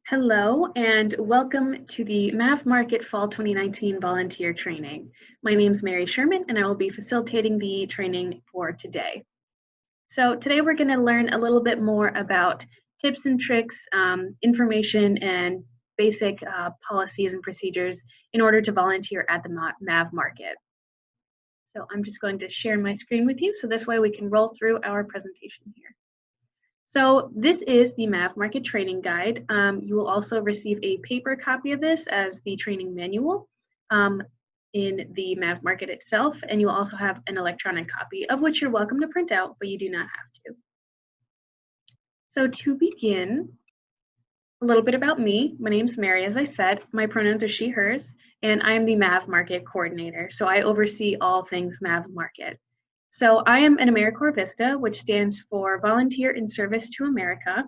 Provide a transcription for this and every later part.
Hello and welcome to the MAV Market Fall 2019 Volunteer Training. My name is Mary Sherman and I will be facilitating the training for today. So today we're going to learn a little bit more about tips and tricks, information, and basic policies and procedures in order to volunteer at the MAV Market. So I'm just going to share my screen with you so this way we can roll through our presentation here. So this is the MAV Market Training Guide. You will also receive a paper copy of this as the training manual in the MAV Market itself, and you will also have an electronic copy of which you're welcome to print out, but you do not have to. So to begin, a little bit about me. My name's Mary, as I said. My pronouns are she, hers, and I am the MAV Market Coordinator, so I oversee all things MAV Market. So I am an AmeriCorps Vista, which stands for Volunteer in Service to America.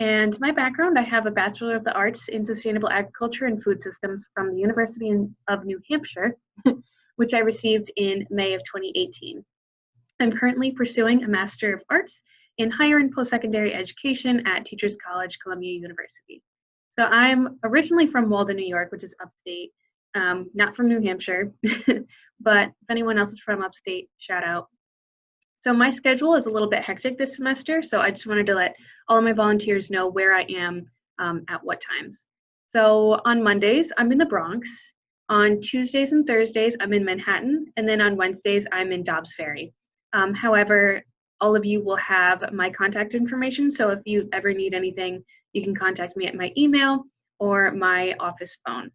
And my background, I have a Bachelor of the Arts in Sustainable Agriculture and Food Systems from the University of New Hampshire, which I received in May of 2018. I'm currently pursuing a Master of Arts in Higher and Post-Secondary Education at Teachers College, Columbia University. So I'm originally from Walden, New York, which is upstate, not from New Hampshire, but if anyone else is from upstate, shout out. So my schedule is a little bit hectic this semester, so I just wanted to let all of my volunteers know where I am at what times. So on Mondays, I'm in the Bronx. On Tuesdays and Thursdays, I'm in Manhattan, and then on Wednesdays, I'm in Dobbs Ferry. However, all of you will have my contact information, so if you ever need anything, you can contact me at my email or my office phone.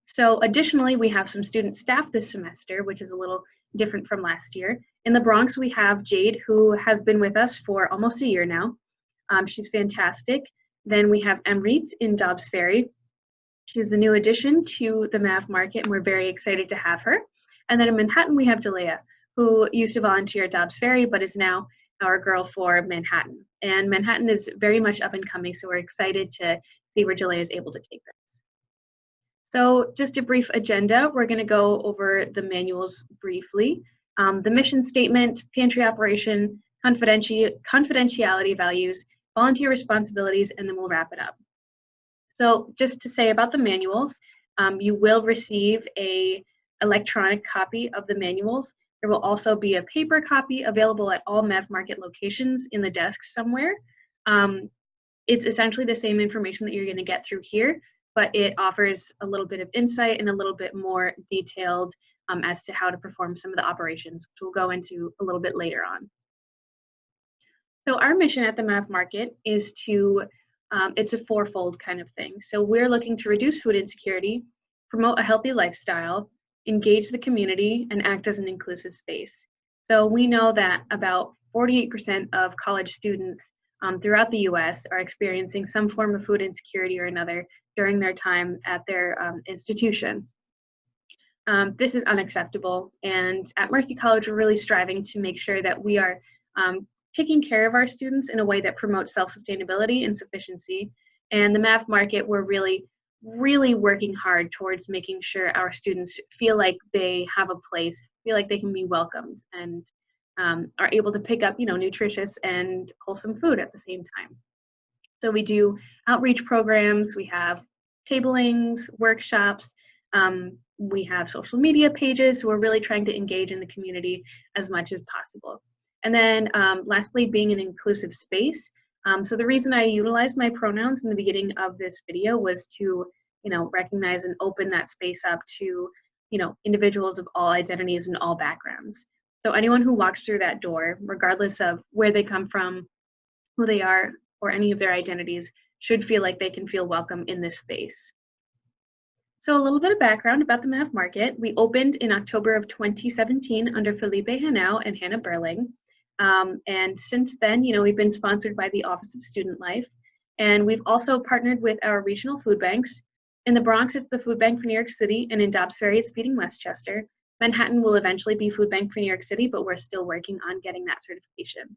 So additionally, we have some student staff this semester, which is a little different from last year. In the Bronx, we have Jade, who has been with us for almost a year now. She's fantastic. Then we have Emreet in Dobbs Ferry. She's the new addition to the MAV Market, and we're very excited to have her. And then in Manhattan, we have Delea, who used to volunteer at Dobbs Ferry, but is now our girl for Manhattan. And Manhattan is very much up and coming, so we're excited to see where Delea is able to take this. So just a brief agenda. We're going to go over the manuals briefly. The mission statement, pantry operation, confidentiality values, volunteer responsibilities, and then we'll wrap it up. So just to say about the manuals, you will receive an electronic copy of the manuals. There will also be a paper copy available at all MAV Market locations in the desk somewhere. It's essentially the same information that you're going to get through here, but it offers a little bit of insight and a little bit more detailed as to how to perform some of the operations, which we'll go into a little bit later on. So our mission at the MAV Market is to, it's a fourfold kind of thing. So we're looking to reduce food insecurity, promote a healthy lifestyle, engage the community, and act as an inclusive space. So we know that about 48% of college students throughout the US are experiencing some form of food insecurity or another during their time at their institution. This is unacceptable, and at Mercy College, we're really striving to make sure that we are taking care of our students in a way that promotes self-sustainability and sufficiency. And the MAV Market, we're really working hard towards making sure our students feel like they have a place, feel like they can be welcomed, and are able to pick up, nutritious and wholesome food at the same time. So we do outreach programs, we have tablings, workshops, we have social media pages, so we're really trying to engage in the community as much as possible. And then lastly, being an inclusive space. So the reason I utilized my pronouns in the beginning of this video was to, recognize and open that space up to, individuals of all identities and all backgrounds. So anyone who walks through that door, regardless of where they come from, who they are, or any of their identities, should feel like they can feel welcome in this space. So a little bit of background about the MAV Market. We opened in October of 2017 under Felipe Hanau and Hannah Burling. And since then, we've been sponsored by the Office of Student Life. And we've also partnered with our regional food banks. In the Bronx, it's the Food Bank for New York City, and in Dobbs Ferry, it's Feeding Westchester. Manhattan will eventually be Food Bank for New York City, but we're still working on getting that certification.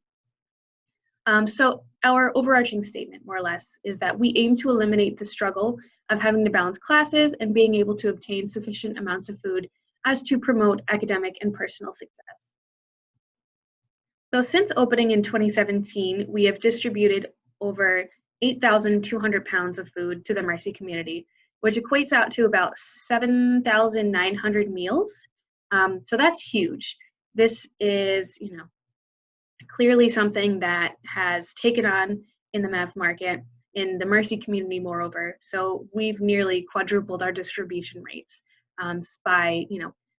So our overarching statement, more or less, is that we aim to eliminate the struggle of having to balance classes and being able to obtain sufficient amounts of food as to promote academic and personal success. So since opening in 2017, we have distributed over 8,200 pounds of food to the Mercy community, which equates out to about 7,900 meals. So that's huge. This is, clearly something that has taken on in the MAV market, in the Mercy community, moreover. So we've nearly quadrupled our distribution rates by,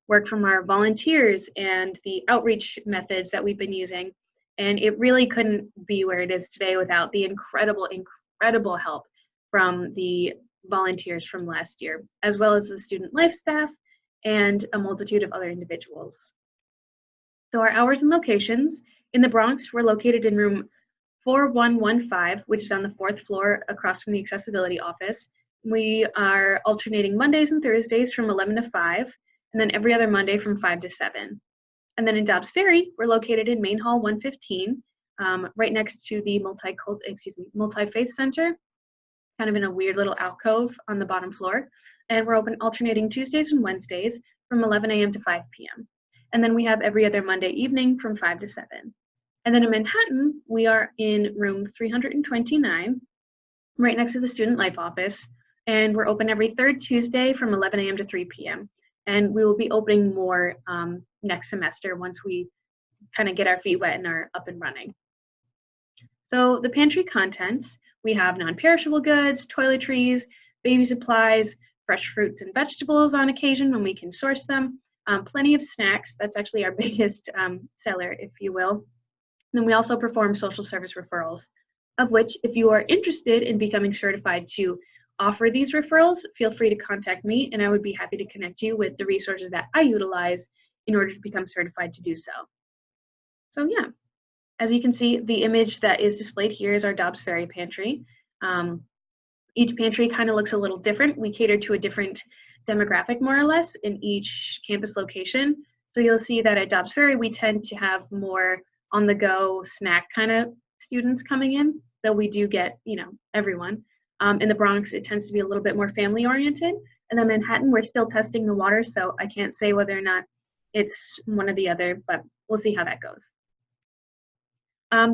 work from our volunteers and the outreach methods that we've been using. And it really couldn't be where it is today without the incredible help from the volunteers from last year, as well as the student life staff and a multitude of other individuals. So our hours and locations: in the Bronx, we're located in room 4115, which is on the 4th floor across from the accessibility office. We are alternating Mondays and Thursdays from 11 to 5, and then every other Monday from 5 to 7. And then in Dobbs Ferry, we're located in Main Hall 115, right next to the Multi-Faith Center, kind of in a weird little alcove on the bottom floor. And we're open alternating Tuesdays and Wednesdays from 11 a.m. to 5 p.m. And then we have every other Monday evening from 5 to 7. And then in Manhattan, we are in room 329, right next to the student life office. And we're open every third Tuesday from 11 a.m. to 3 p.m. And we will be opening more next semester once we kind of get our feet wet and are up and running. So the pantry contents: we have non-perishable goods, toiletries, baby supplies, fresh fruits and vegetables on occasion when we can source them, plenty of snacks. That's actually our biggest seller, if you will. Then we also perform social service referrals, of which, if you are interested in becoming certified to offer these referrals, feel free to contact me and I would be happy to connect you with the resources that I utilize in order to become certified to do so. So yeah, as you can see, the image that is displayed here is our Dobbs Ferry pantry. Each pantry kind of looks a little different. We cater to a different demographic, more or less, in each campus location. So you'll see that at Dobbs Ferry, we tend to have more on-the-go snack kind of students coming in, though we do get, everyone. In the Bronx, it tends to be a little bit more family-oriented. And then Manhattan, we're still testing the water, so I can't say whether or not it's one or the other, but we'll see how that goes.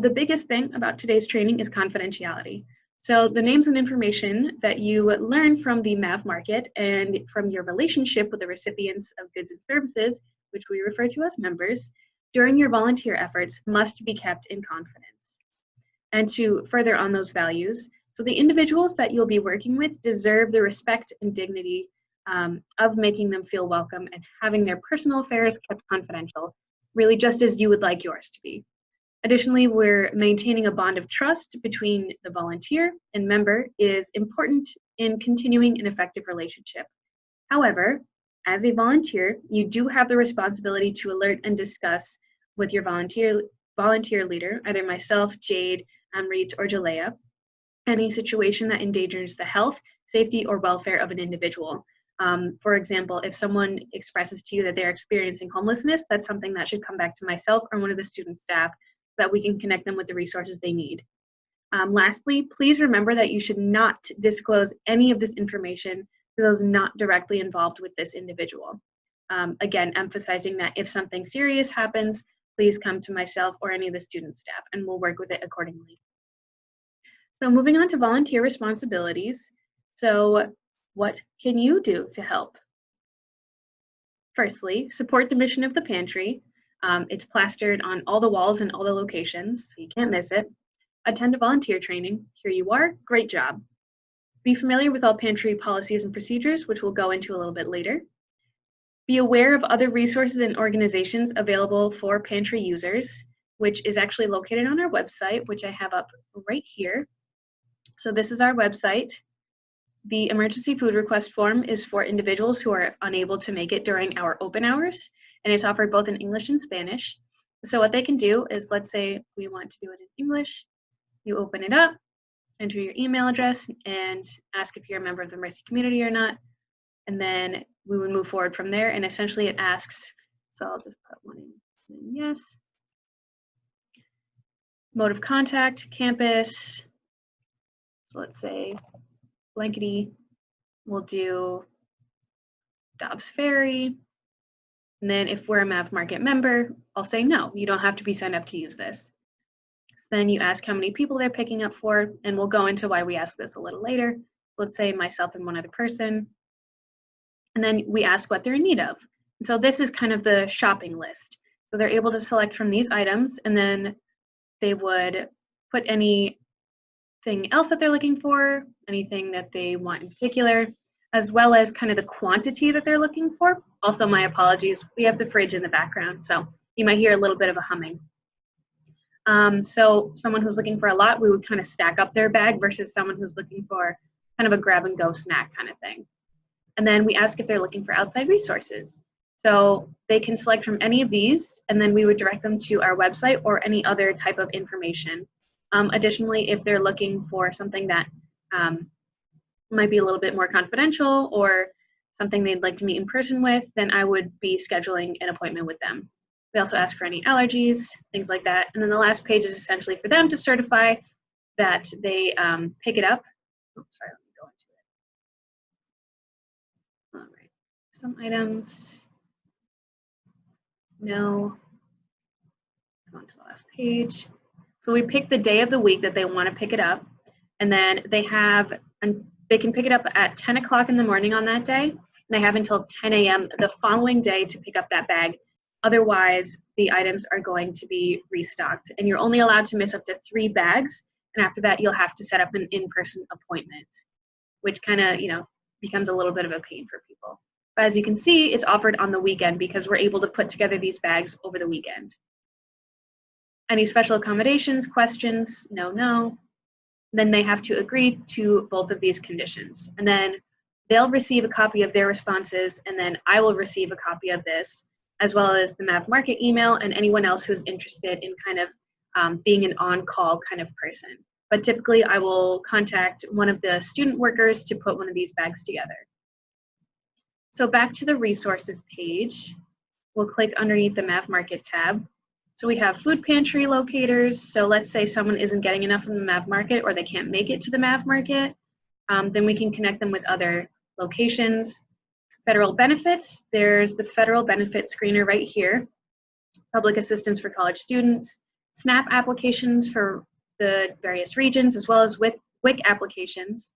The biggest thing about today's training is confidentiality. So the names and information that you learn from the MAV market and from your relationship with the recipients of goods and services, which we refer to as members, during your volunteer efforts must be kept in confidence. And to further on those values, so the individuals that you'll be working with deserve the respect and dignity of making them feel welcome and having their personal affairs kept confidential, really just as you would like yours to be. Additionally, we're maintaining a bond of trust between the volunteer and member is important in continuing an effective relationship. However, as a volunteer, you do have the responsibility to alert and discuss with your volunteer leader, either myself, Jade, Amrit, or Jalea, any situation that endangers the health, safety, or welfare of an individual. For example, if someone expresses to you that they're experiencing homelessness, that's something that should come back to myself or one of the student staff so that we can connect them with the resources they need. Lastly, please remember that you should not disclose any of this information to those not directly involved with this individual. Again, emphasizing that if something serious happens, please come to myself or any of the student staff and we'll work with it accordingly. So moving on to volunteer responsibilities. So what can you do to help? Firstly, support the mission of the pantry. It's plastered on all the walls and all the locations, so you can't miss it. Attend a volunteer training. Here you are. Great job. Be familiar with all pantry policies and procedures, which we'll go into a little bit later. Be aware of other resources and organizations available for pantry users, which is actually located on our website, which I have up right here. So this is our website. The emergency food request form is for individuals who are unable to make it during our open hours, and it's offered both in English and Spanish. So what they can do is, let's say we want to do it in English, you open it up, enter your email address, and ask if you're a member of the Mercy community or not, and then we would move forward from there, and essentially it asks, so I'll just put one in yes. Mode of contact, campus, so let's say blankety, we'll do Dobbs Ferry. And then if we're a MAV Market member, I'll say no, you don't have to be signed up to use this. So then you ask how many people they're picking up for, and we'll go into why we ask this a little later. Let's say myself and one other person. And then we ask what they're in need of. So this is kind of the shopping list. So they're able to select from these items, and then they would put anything else that they're looking for, anything that they want in particular, as well as kind of the quantity that they're looking for. Also, my apologies, we have the fridge in the background, so you might hear a little bit of a humming. So someone who's looking for a lot, we would kind of stack up their bag versus someone who's looking for kind of a grab and go snack kind of thing. And then we ask if they're looking for outside resources. So they can select from any of these, and then we would direct them to our website or any other type of information. Additionally, if they're looking for something that might be a little bit more confidential or something they'd like to meet in person with, then I would be scheduling an appointment with them. We also ask for any allergies, things like that. And then the last page is essentially for them to certify that they pick it up. Oh, sorry, let me go into it. All right, some items. No. Let's go on to the last page. So we pick the day of the week that they want to pick it up, and then they can pick it up at 10 o'clock in the morning on that day, and they have until 10 a.m. the following day to pick up that bag. Otherwise, the items are going to be restocked, and you're only allowed to miss up to 3 bags, and after that, you'll have to set up an in-person appointment, which kind of, becomes a little bit of a pain for people. But as you can see, it's offered on the weekend because we're able to put together these bags over the weekend. Any special accommodations, questions? No. Then they have to agree to both of these conditions. And then they'll receive a copy of their responses, and then I will receive a copy of this, as well as the Mav Market email and anyone else who's interested in kind of being an on-call kind of person. But typically I will contact one of the student workers to put one of these bags together. So back to the resources page, we'll click underneath the Mav Market tab. So we have food pantry locators. So let's say someone isn't getting enough from the Mav Market or they can't make it to the Mav Market, then we can connect them with other locations. Federal benefits, there's the federal benefit screener right here. Public assistance for college students, SNAP applications for the various regions, as well as WIC applications.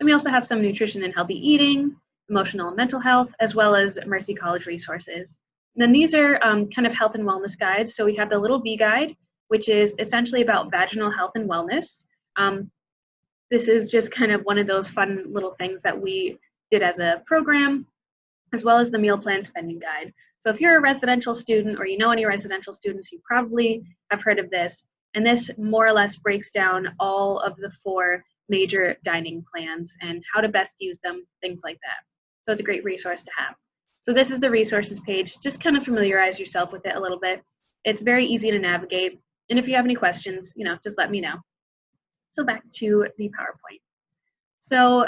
And we also have some nutrition and healthy eating, emotional and mental health, as well as Mercy College resources. And then these are kind of health and wellness guides. So we have the Little B Guide, which is essentially about vaginal health and wellness. This is just kind of one of those fun little things that we did as a program, as well as the meal plan spending guide. So if you're a residential student or you know any residential students, you probably have heard of this. And this more or less breaks down all of the 4 major dining plans and how to best use them, things like that. So it's a great resource to have. So this is the resources page. Just kind of familiarize yourself with it a little bit. It's very easy to navigate. And if you have any questions, just let me know. So back to the PowerPoint. So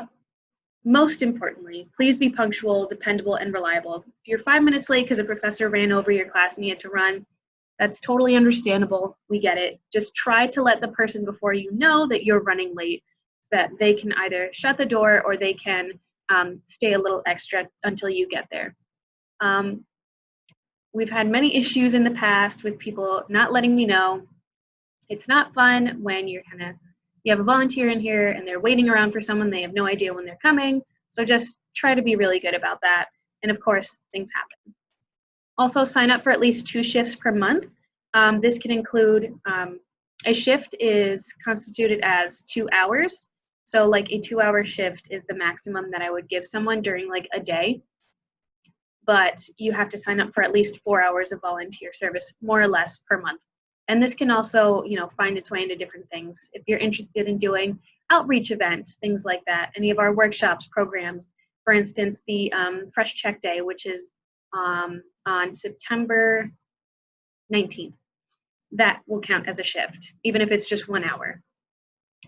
most importantly, please be punctual, dependable, and reliable. If you're 5 minutes late because a professor ran over your class and you had to run, that's totally understandable. We get it. Just try to let the person before you know that you're running late so that they can either shut the door or they can stay a little extra until you get there. We've had many issues in the past with people not letting me know. It's not fun when you have a volunteer in here and they're waiting around for someone, they have no idea when they're coming. So just try to be really good about that. And of course, things happen. Also sign up for at least 2 shifts per month. This can include, a shift is constituted as 2 hours. So like a 2-hour shift is the maximum that I would give someone during like a day. But you have to sign up for at least 4 hours of volunteer service, more or less, per month. And this can also, find its way into different things. If you're interested in doing outreach events, things like that, any of our workshops, programs, for instance, the Fresh Check Day, which is on September 19th, that will count as a shift, even if it's just 1 hour.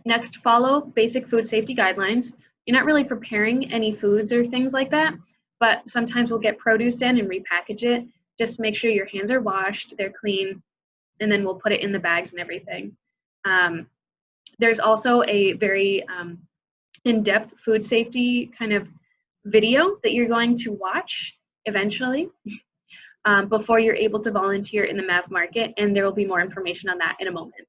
Next, follow basic food safety guidelines. You're not really preparing any foods or things like that, but sometimes we'll get produce in and repackage it. Just make sure your hands are washed, they're clean, and then we'll put it in the bags and everything. There's also a very in-depth food safety kind of video that you're going to watch eventually before you're able to volunteer in the Mav Market, and there will be more information on that in a moment.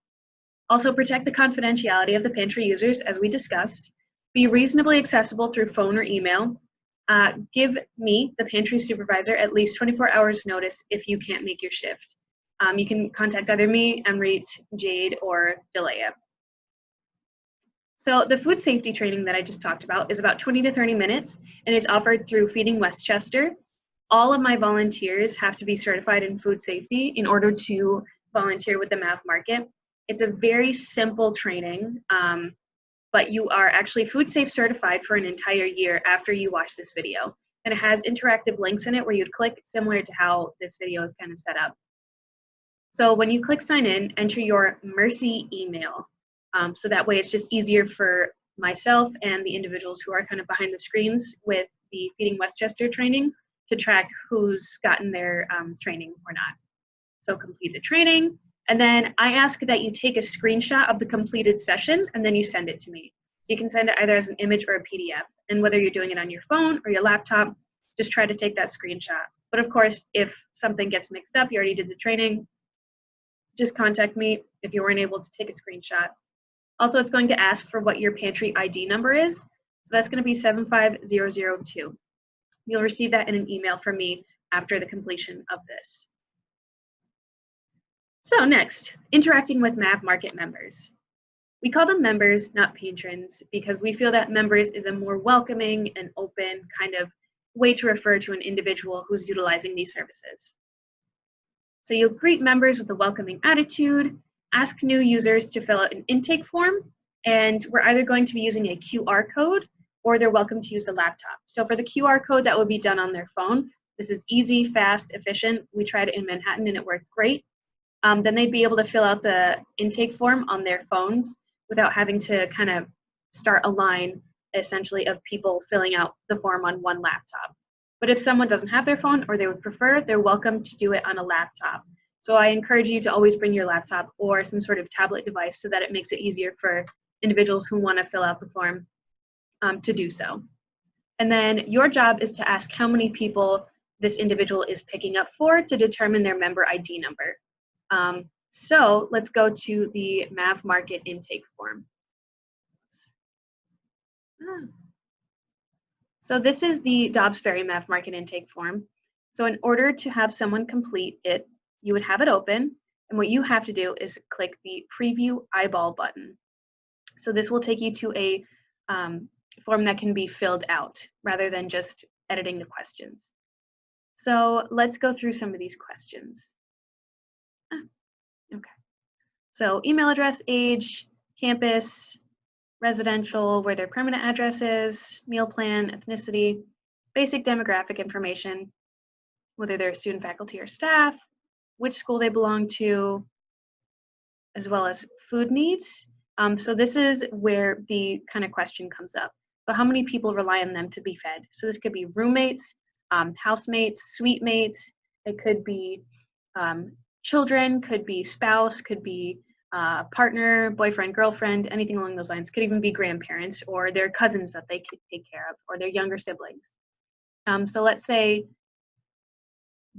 Also, protect the confidentiality of the pantry users, as we discussed. Be reasonably accessible through phone or email. Give me, the pantry supervisor, at least 24 hours notice if you can't make your shift. You can contact either me, Emreet, Jade, or Delia. So the food safety training that I just talked about is about 20 to 30 minutes, and it's offered through Feeding Westchester. All of my volunteers have to be certified in food safety in order to volunteer with the MAV Market. It's a very simple training, but you are actually food safe certified for an entire year after you watch this video. And it has interactive links in it where you'd click, similar to how this video is kind of set up. So when you click sign in, enter your Mercy email. So that way it's just easier for myself and the individuals who are kind of behind the screens with the Feeding Westchester training to track who's gotten their training or not. So complete the training, and then I ask that you take a screenshot of the completed session and then you send it to me. So you can send it either as an image or a PDF, and whether you're doing it on your phone or your laptop, just try to take that screenshot. But of course, if something gets mixed up, you already did the training, just contact me if you weren't able to take a screenshot. Also, it's going to ask for what your pantry ID number is. So that's going to be 75002. You'll receive that in an email from me after the completion of this. So next, interacting with MAV Market members. We call them members, not patrons, because we feel that members is a more welcoming and open kind of way to refer to an individual who's utilizing these services. So you'll greet members with a welcoming attitude, ask new users to fill out an intake form, and we're either going to be using a QR code or they're welcome to use the laptop. So for the QR code, that will be done on their phone. This is easy, fast, efficient. We tried it in Manhattan and it worked great. Then they'd be able to fill out the intake form on their phones without having to kind of start a line, essentially, of people filling out the form on one laptop. But if someone doesn't have their phone or they would prefer, they're welcome to do it on a laptop. So I encourage you to always bring your laptop or some sort of tablet device so that it makes it easier for individuals who want to fill out the form to do so. And then your job is to ask how many people this individual is picking up for to determine their member ID number. So let's go to the MAV Market intake form. So this is the Dobbs Ferry MAV Market intake form. So in order to have someone complete it, you would have it open, and what you have to do is click the preview eyeball button. So this will take you to a form that can be filled out rather than just editing the questions. So let's go through some of these questions. Okay. So email address, age, campus, residential, where their permanent address is, meal plan, ethnicity, basic demographic information, whether they're student, faculty, or staff, which school they belong to, as well as food needs. So this is where the kind of question comes up. So how many people rely on them to be fed? So this could be roommates, housemates, suite mates. It could be children, could be spouse, could be partner, boyfriend, girlfriend, anything along those lines. Could even be grandparents or their cousins that they could take care of, or their younger siblings. So let's say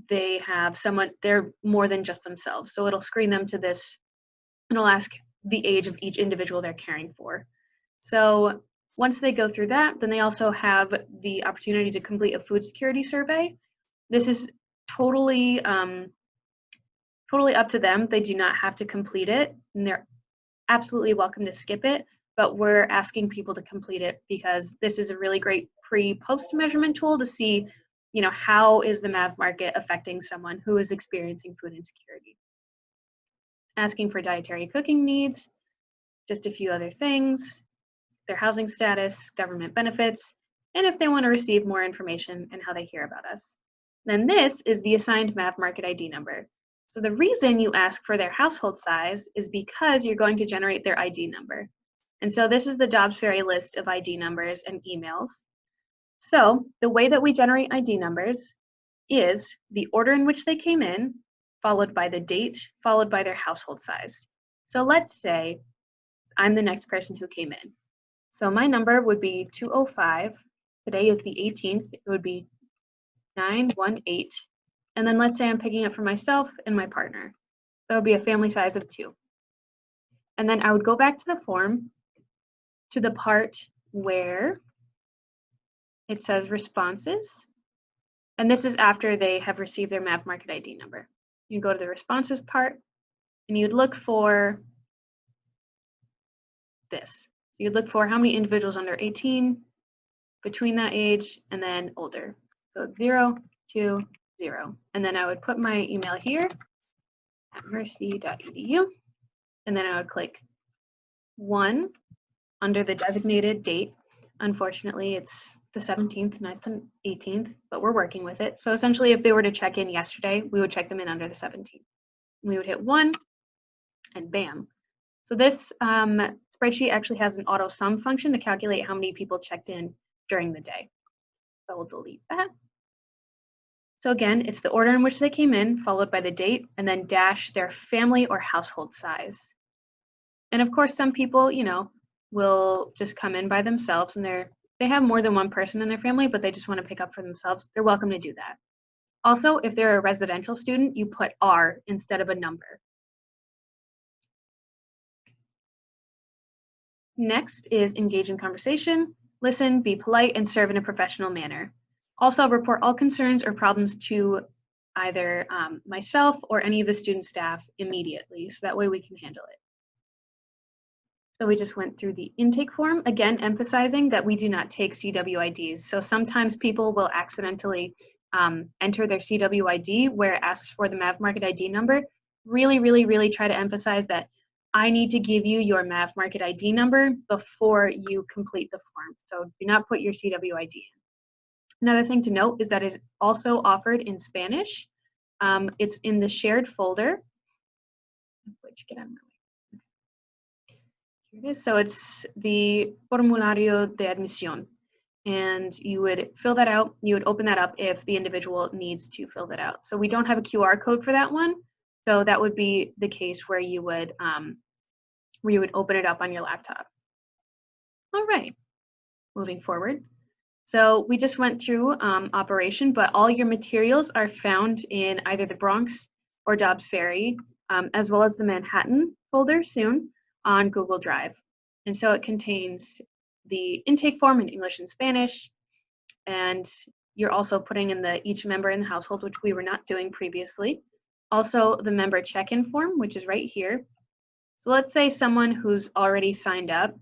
they have someone, they're more than just themselves. So it'll screen them to this, and it'll ask the age of each individual they're caring for. So once they go through that, then they also have the opportunity to complete a food security survey. This is totally up to them. They do not have to complete it, and they're absolutely welcome to skip it, but we're asking people to complete it because this is a really great pre-post measurement tool to see, you know, how is the MAV Market affecting someone who is experiencing food insecurity. Asking for dietary cooking needs, just a few other things, their housing status, government benefits, and if they want to receive more information and how they hear about us. Then this is the assigned MAV Market ID number. So the reason you ask for their household size is because you're going to generate their ID number. And so this is the Dobbs Ferry list of ID numbers and emails. So the way that we generate ID numbers is the order in which they came in, followed by the date, followed by their household size. So let's say I'm the next person who came in. So my number would be 205. Today is the 18th. It would be 918. And then let's say I'm picking up for myself and my partner. So it would be a family size of 2. And then I would go back to the form to the part where it says responses. And this is after they have received their MAV Market ID number. You go to the responses part and you'd look for this. So you'd look for how many individuals under 18, between that age, and then older. So 0 to 0. And then I would put my email here at mercy.edu. And then I would click 1 under the designated date. Unfortunately, it's the 17th, not the 18th, but we're working with it. So essentially, if they were to check in yesterday, we would check them in under the 17th. We would hit 1, and bam. So this spreadsheet actually has an auto sum function to calculate how many people checked in during the day. So we'll delete that. So again, it's the order in which they came in, followed by the date, and then dash their family or household size. And of course, some people, you know, will just come in by themselves and they have more than one person in their family, but they just want to pick up for themselves. They're welcome to do that. Also, if they're a residential student, you put R instead of a number. Next is engage in conversation, listen, be polite, and serve in a professional manner. Also, report all concerns or problems to either myself or any of the student staff immediately, so that way we can handle it. So we just went through the intake form, again emphasizing that we do not take CWIDs. So sometimes people will accidentally enter their CWID where it asks for the MAV Market ID number. Really try to emphasize that I need to give you your MAV Market ID number before you complete the form. So do not put your CWID in. Another thing to note is that it's also offered in Spanish. It's in the shared folder, which get out of my way. Here it is. So it's the Formulario de Admisión. And you would fill that out. You would open that up if the individual needs to fill that out. So we don't have a QR code for that one. So that would be the case where you would open it up on your laptop. All right, moving forward. So we just went through operation, but all your materials are found in either the Bronx or Dobbs Ferry, as well as the Manhattan folder soon on Google Drive. And so it contains the intake form in English and Spanish, and you're also putting in each member in the household, which we were not doing previously. Also the member check-in form, which is right here. So let's say someone who's already signed up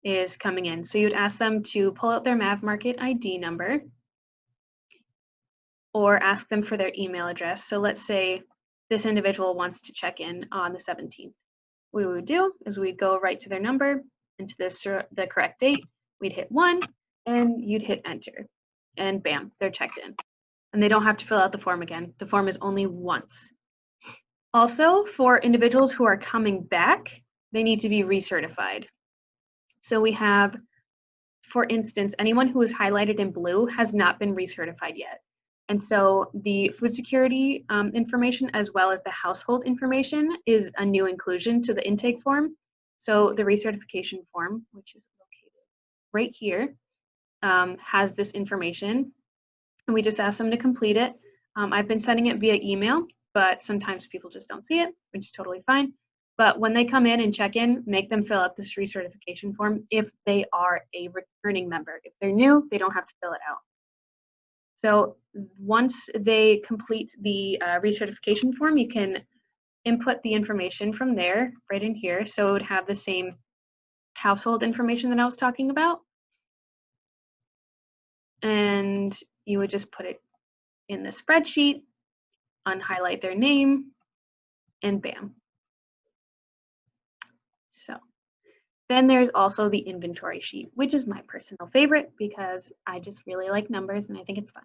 is coming in. So you'd ask them to pull out their MAV Market ID number or ask them for their email address. So let's say this individual wants to check in on the 17th. What we would do is we'd go right to their number, into the correct date, we'd hit 1, and you'd hit enter. And bam, they're checked in. And they don't have to fill out the form again. The form is only once. Also, for individuals who are coming back, they need to be recertified. So we have, for instance, anyone who is highlighted in blue has not been recertified yet. And so the food security information as well as the household information is a new inclusion to the intake form. So the recertification form, which is located right here, has this information. And we just ask them to complete it. I've been sending it via email, but sometimes people just don't see it, which is totally fine. But when they come in and check in, make them fill out this recertification form if they are a returning member. If they're new, they don't have to fill it out. So once they complete the recertification form, you can input the information from there, right in here. So it would have the same household information that I was talking about. And you would just put it in the spreadsheet, unhighlight their name, and bam. So then there's also the inventory sheet, which is my personal favorite because I just really like numbers and I think it's fun.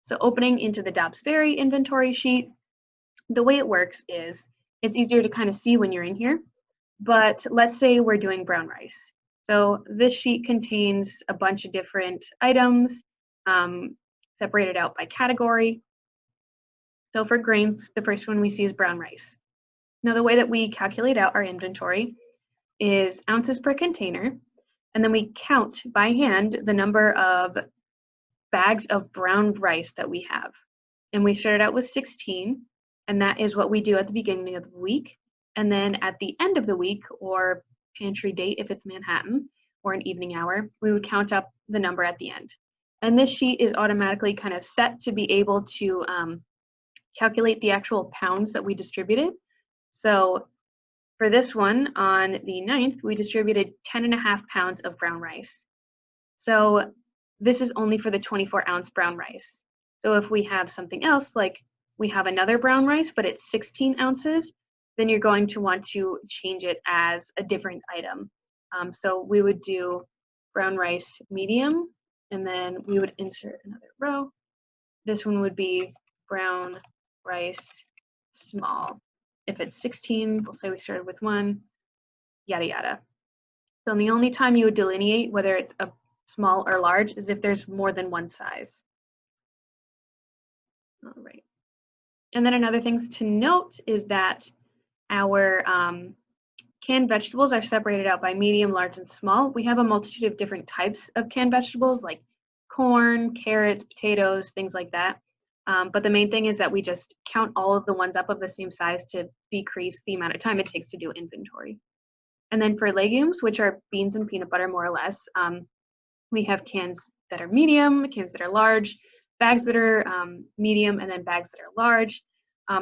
So opening into the Dobbs Ferry inventory sheet, the way it works is it's easier to kind of see when you're in here, but let's say we're doing brown rice. So this sheet contains a bunch of different items separated out by category. So for grains, the first one we see is brown rice. Now the way that we calculate out our inventory is ounces per container, and then we count by hand the number of bags of brown rice that we have. And we started out with 16, and that is what we do at the beginning of the week. And then at the end of the week, or pantry date if it's Manhattan, or an evening hour, we would count up the number at the end. And this sheet is automatically kind of set to be able to calculate the actual pounds that we distributed. So for this one, on the 9th, we distributed 10.5 pounds of brown rice. So this is only for the 24-ounce brown rice. So if we have something else, like we have another brown rice, but it's 16 ounces, then you're going to want to change it as a different item. So we would do brown rice medium, and then we would insert another row. This one would be brown rice small. If it's 16, we'll say we started with 1, yada yada. So the only time you would delineate whether it's a small or large is if there's more than one size. All right. And then another things to note is that our canned vegetables are separated out by medium, large, and small. We have a multitude of different types of canned vegetables like corn, carrots, potatoes, things like that. But the main thing is that we just count all of the ones up of the same size to decrease the amount of time it takes to do inventory. And then for legumes, which are beans and peanut butter more or less, we have cans that are medium, cans that are large, bags that are medium, and then bags that are large.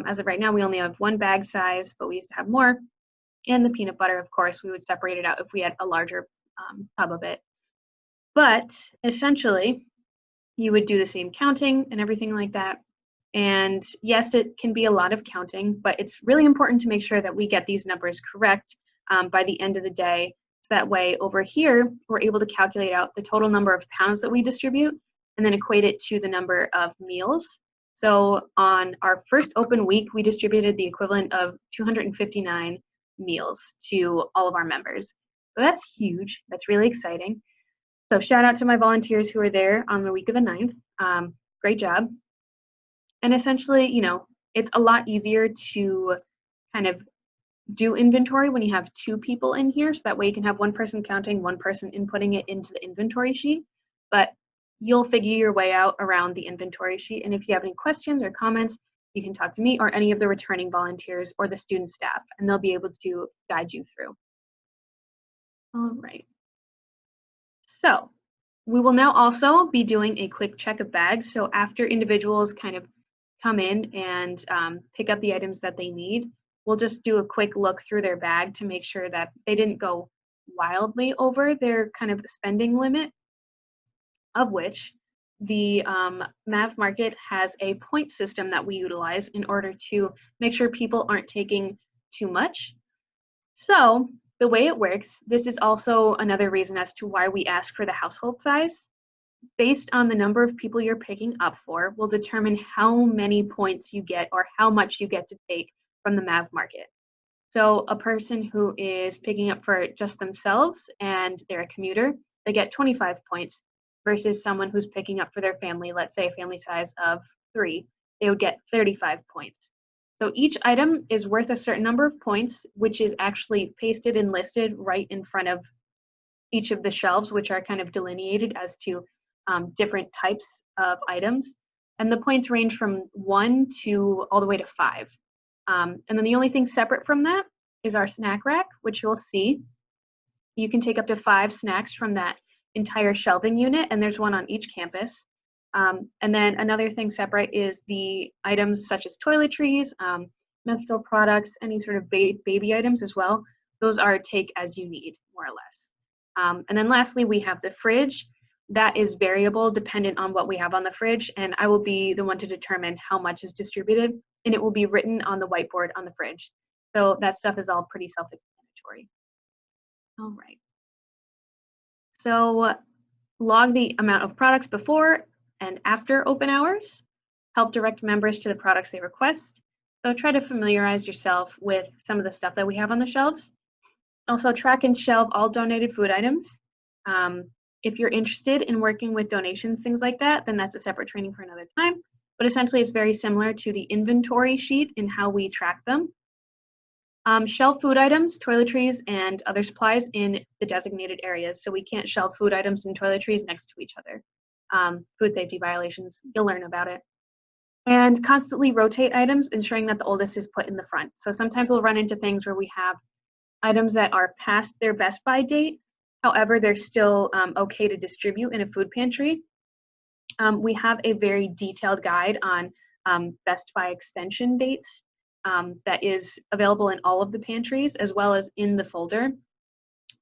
As of right now, we only have 1 bag size, but we used to have more. And the peanut butter, of course, we would separate it out if we had a larger tub of it. But essentially, you would do the same counting and everything like that. And yes, it can be a lot of counting, but it's really important to make sure that we get these numbers correct by the end of the day. So that way over here, we're able to calculate out the total number of pounds that we distribute and then equate it to the number of meals. So on our first open week, we distributed the equivalent of 259 meals to all of our members. So that's huge. That's really exciting. So shout out to my volunteers who were there on the week of the 9th. Great job. And essentially, you know, it's a lot easier to kind of do inventory when you have 2 people in here. So that way you can have 1 person counting, 1 person inputting it into the inventory sheet. But you'll figure your way out around the inventory sheet. And if you have any questions or comments, you can talk to me or any of the returning volunteers or the student staff, and they'll be able to guide you through. All right. So we will now also be doing a quick check of bags. So after individuals kind of come in and pick up the items that they need, we'll just do a quick look through their bag to make sure that they didn't go wildly over their kind of spending limit, of which the MAV Market has a point system that we utilize in order to make sure people aren't taking too much. So the way it works, this is also another reason as to why we ask for the household size. Based on the number of people you're picking up for, will determine how many points you get or how much you get to take from the MAV Market. So a person who is picking up for just themselves and they're a commuter, they get 25 points versus someone who's picking up for their family, let's say a family size of 3, they would get 35 points. So each item is worth a certain number of points, which is actually pasted and listed right in front of each of the shelves, which are kind of delineated as to different types of items. And the points range from 1 to all the way to 5. And then the only thing separate from that is our snack rack, which you'll see. You can take up to 5 snacks from that entire shelving unit, and there's one on each campus. And then another thing separate is the items such as toiletries, menstrual products, any sort of baby items as well. Those are take as you need, more or less. And then lastly, we have the fridge. That is variable dependent on what we have on the fridge, and I will be the one to determine how much is distributed, and it will be written on the whiteboard on the fridge. So that stuff is all pretty self-explanatory. All right. So log the amount of products before and after open hours. Help direct members to the products they request. So try to familiarize yourself with some of the stuff that we have on the shelves. Also track and shelve all donated food items. If you're interested in working with donations, things like that, then that's a separate training for another time. But essentially it's very similar to the inventory sheet in how we track them. Shelve food items, toiletries, and other supplies in the designated areas. So we can't shelve food items and toiletries next to each other. Food safety violations, you'll learn about it. And constantly rotate items, ensuring that the oldest is put in the front. So sometimes we'll run into things where we have items that are past their best by date. However, they're still okay to distribute in a food pantry. We have a very detailed guide on best by extension dates that is available in all of the pantries as well as in the folder.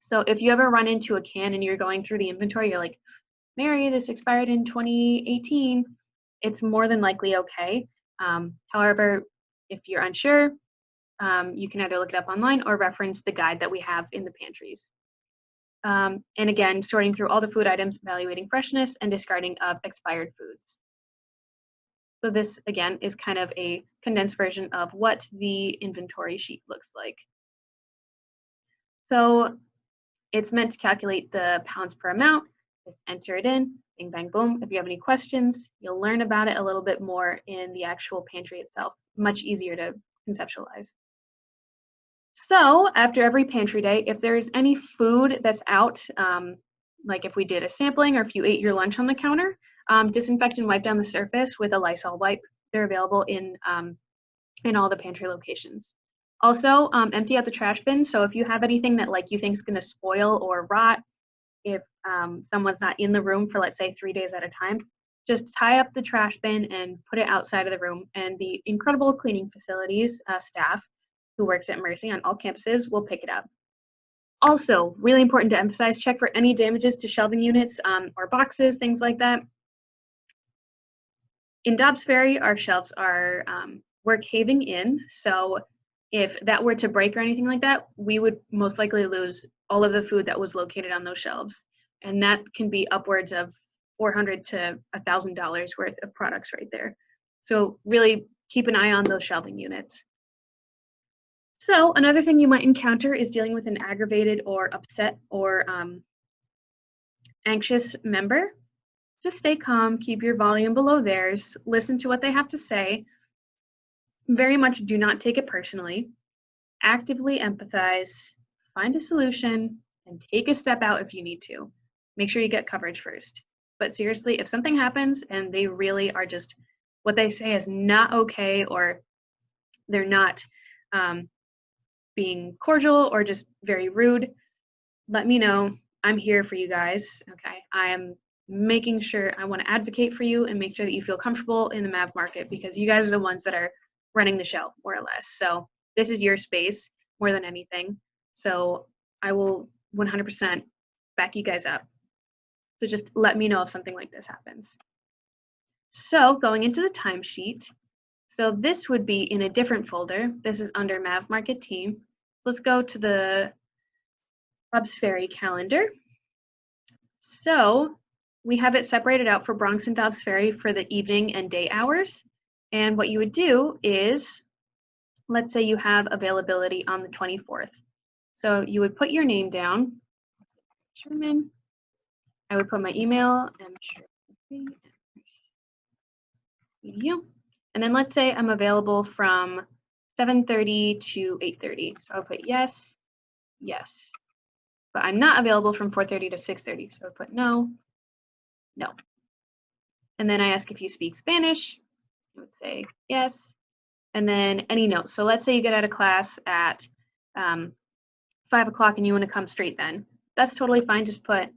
So if you ever run into a can and you're going through the inventory, you're like, Mary, this expired in 2018, it's more than likely okay. However, if you're unsure, you can either look it up online or reference the guide that we have in the pantries. And again, sorting through all the food items, evaluating freshness, and discarding of expired foods. So this, again, is kind of a condensed version of what the inventory sheet looks like. So it's meant to calculate the pounds per amount. Just enter it in, bing, bang, boom. If you have any questions, you'll learn about it a little bit more in the actual pantry itself. Much easier to conceptualize. So after every pantry day, if there's any food that's out, like if we did a sampling or if you ate your lunch on the counter, disinfect and wipe down the surface with a Lysol wipe. They're available in all the pantry locations. Also, empty out the trash bin. So if you have anything that like you think is going to spoil or rot, if someone's not in the room for, let's say, 3 days at a time, just tie up the trash bin and put it outside of the room. And the incredible cleaning facilities staff who works at Mercy on all campuses will pick it up. Also, really important to emphasize, check for any damages to shelving units or boxes, things like that. In Dobbs Ferry, our shelves are we're caving in, so if that were to break or anything like that, we would most likely lose all of the food that was located on those shelves. And that can be upwards of $400 to $1,000 worth of products right there. So really keep an eye on those shelving units. So another thing you might encounter is dealing with an aggravated or upset or anxious member. Just stay calm, keep your volume below theirs, listen to what they have to say. Very much do not take it personally. Actively empathize, find a solution, and take a step out if you need to. Make sure you get coverage first. But seriously, if something happens and they really are just, what they say is not okay, or they're not being cordial or just very rude, let me know. I'm here for you guys, okay? I am making sure, I want to advocate for you and make sure that you feel comfortable in the MAV market, because you guys are the ones that are running the show, more or less. So this is your space more than anything. So I will 100% back you guys up. So just let me know if something like this happens. So going into the timesheet, so this would be in a different folder. This is under MAV Market Team. Let's go to the Dobbs Ferry calendar. So we have it separated out for Bronx and Dobbs Ferry for the evening and day hours. And what you would do is, let's say you have availability on the 24th. So you would put your name down, Sherman. I would put my email, and then let's say I'm available from 7:30 to 8:30. So I'll put yes, yes. But I'm not available from 4:30 to 6:30. So I'll put no, no. And then I ask if you speak Spanish. I would say yes. And then any notes. So let's say you get out of class at 5 o'clock and you want to come straight then. That's totally fine. Just put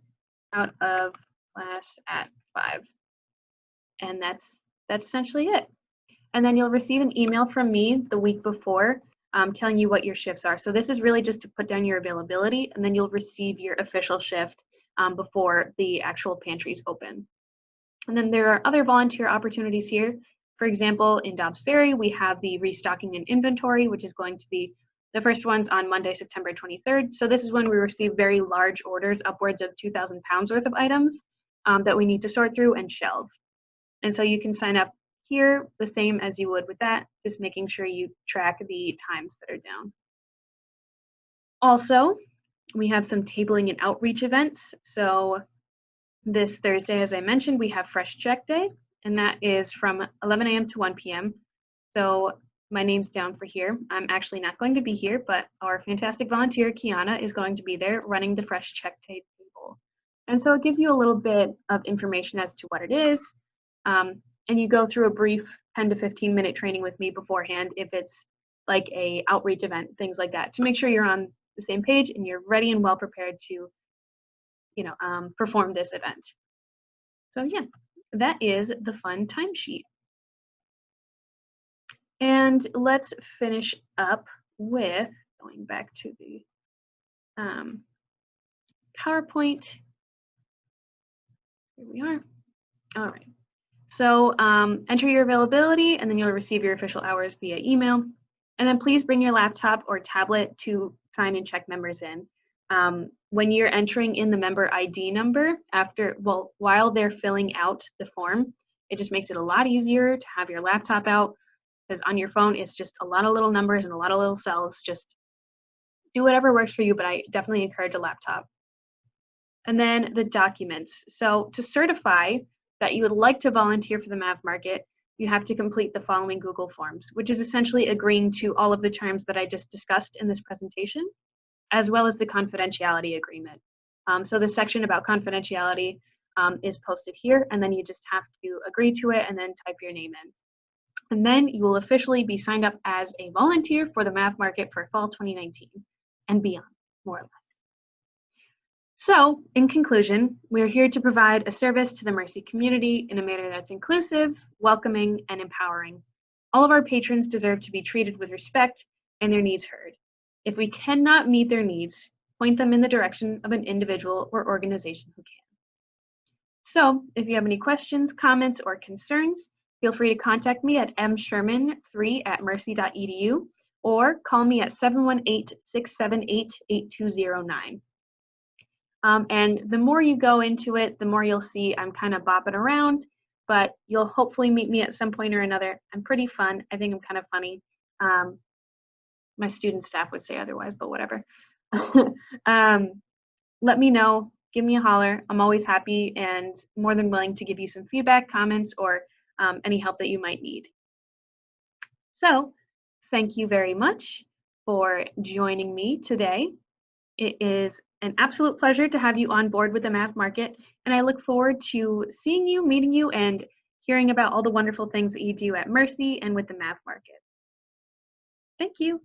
out of class at 5. And that's essentially it. And then you'll receive an email from me the week before telling you what your shifts are. So this is really just to put down your availability, and then you'll receive your official shift before the actual pantries open. And then there are other volunteer opportunities here. For example, in Dobbs Ferry, we have the restocking and inventory, which is going to be the first one's on Monday, September 23rd. So this is when we receive very large orders, upwards of 2,000 pounds worth of items that we need to sort through and shelve. And so you can sign up here the same as you would with that, just making sure you track the times that are down. Also, we have some tabling and outreach events. So this Thursday, as I mentioned, we have Fresh Check Day, and that is from 11 a.m. to 1 p.m. So my name's down for here. I'm actually not going to be here, but our fantastic volunteer, Kiana, is going to be there running the Fresh Check Day table. And so it gives you a little bit of information as to what it is. And you go through a brief 10 to 15-minute training with me beforehand if it's like a outreach event, things like that, to make sure you're on the same page and you're ready and well prepared to, perform this event. So yeah, that is the fun timesheet. And let's finish up with going back to the PowerPoint. Here we are. All right. So enter your availability and then you'll receive your official hours via email. And then please bring your laptop or tablet to sign and check members in. When you're entering in the member ID number while they're filling out the form, it just makes it a lot easier to have your laptop out, because on your phone it's just a lot of little numbers and a lot of little cells. Just do whatever works for you, but I definitely encourage a laptop. And then the documents. So to certify that you would like to volunteer for the MAV Market, you have to complete the following Google Forms, which is essentially agreeing to all of the terms that I just discussed in this presentation, as well as the confidentiality agreement. So the section about confidentiality is posted here, and then you just have to agree to it and then type your name in. And then you will officially be signed up as a volunteer for the MAV Market for fall 2019 and beyond, more or less. So, in conclusion, we are here to provide a service to the Mercy community in a manner that's inclusive, welcoming, and empowering. All of our patrons deserve to be treated with respect and their needs heard. If we cannot meet their needs, point them in the direction of an individual or organization who can. So, if you have any questions, comments, or concerns, feel free to contact me at msherman3@mercy.edu or call me at 718-678-8209. And the more you go into it, the more you'll see I'm kind of bopping around, but you'll hopefully meet me at some point or another. I'm pretty fun. I think I'm kind of funny. My student staff would say otherwise, but whatever. Let me know. Give me a holler. I'm always happy and more than willing to give you some feedback, comments, or any help that you might need. So thank you very much for joining me today. It is an absolute pleasure to have you on board with the MAV Market, and I look forward to seeing you, meeting you, and hearing about all the wonderful things that you do at Mercy and with the MAV Market. Thank you.